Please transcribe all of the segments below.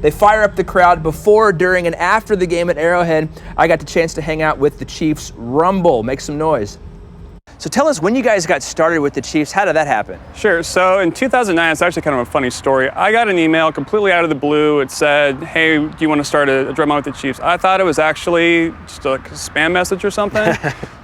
They fire up the crowd before, during, and after the game at Arrowhead. I got the chance to hang out with the Chiefs Rumble. Make some noise. So tell us, when you guys got started with the Chiefs, how did that happen? Sure. So in 2009, it's actually kind of a funny story. I got an email completely out of the blue. It said, hey, do you want to start a drumline with the Chiefs? I thought it was actually just a spam message or something.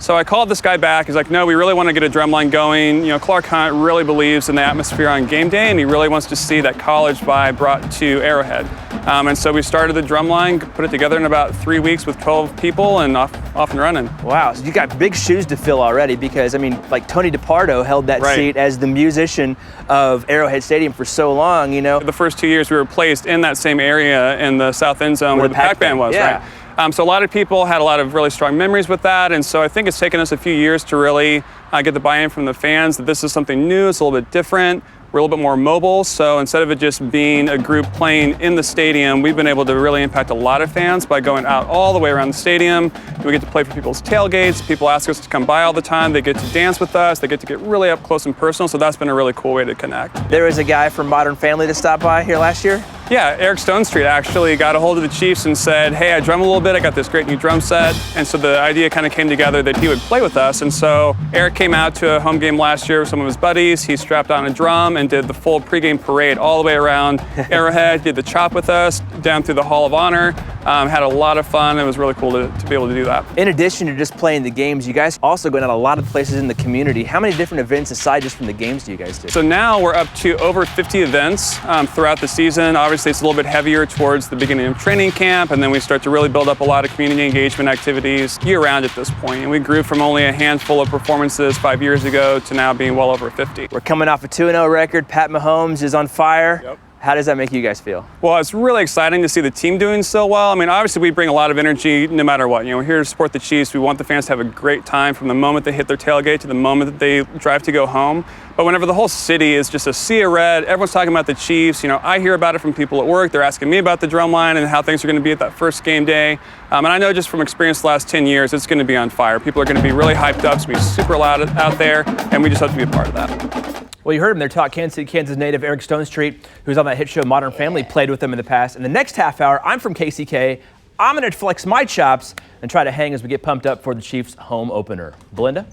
So I called this guy back. He's like, no, we really want to get a drumline going. You know, Clark Hunt really believes in the atmosphere on game day, and he really wants to see that college vibe brought to Arrowhead. And so we started the drumline, put it together in about 3 weeks with 12 people, and off and running. Wow, so you got big shoes to fill already, because I mean, like Tony DePardo held that Right. seat as the musician of Arrowhead Stadium for so long, you know. The first 2 years we were placed in that same area in the south end zone where the Pac Band was, yeah. right? So a lot of people had a lot of really strong memories with that, and so I think it's taken us a few years to really get the buy-in from the fans that this is something new, it's a little bit different. We're a little bit more mobile, so instead of it just being a group playing in the stadium, we've been able to really impact a lot of fans by going out all the way around the stadium. We get to play for people's tailgates. People ask us to come by all the time. They get to dance with us. They get to get really up close and personal, so that's been a really cool way to connect. There was a guy from Modern Family to stop by here last year? Yeah, Eric Stonestreet actually got a hold of the Chiefs and said, hey, I drum a little bit, I got this great new drum set. And so the idea kind of came together that he would play with us. And so Eric came out to a home game last year with some of his buddies. He strapped on a drum and did the full pregame parade all the way around Arrowhead, did the chop with us, down through the Hall of Honor. Had a lot of fun. It was really cool to be able to do that. In addition to just playing the games, you guys also go out a lot of places in the community. How many different events aside just from the games do you guys do? So now we're up to over 50 events throughout the season. Obviously, it's a little bit heavier towards the beginning of training camp, and then we start to really build up a lot of community engagement activities year-round at this point. And we grew from only a handful of performances 5 years ago to now being well over 50. We're coming off a 2-0 record. Pat Mahomes is on fire. Yep. How does that make you guys feel? Well, it's really exciting to see the team doing so well. I mean, obviously we bring a lot of energy no matter what. You know, we're here to support the Chiefs. We want the fans to have a great time from the moment they hit their tailgate to the moment that they drive to go home. But whenever the whole city is just a sea of red, everyone's talking about the Chiefs. You know, I hear about it from people at work. They're asking me about the drumline and how things are going to be at that first game day. And I know just from experience the last 10 years, it's going to be on fire. People are going to be really hyped up. It's going to be super loud out there, and we just have to be a part of that. Well, you heard him there talk. Kansas City, Kansas native Eric Stonestreet, who's on that hit show Modern Family, played with them in the past. In the next half hour, I'm from KCK. I'm going to flex my chops and try to hang as we get pumped up for the Chiefs home opener. Belinda?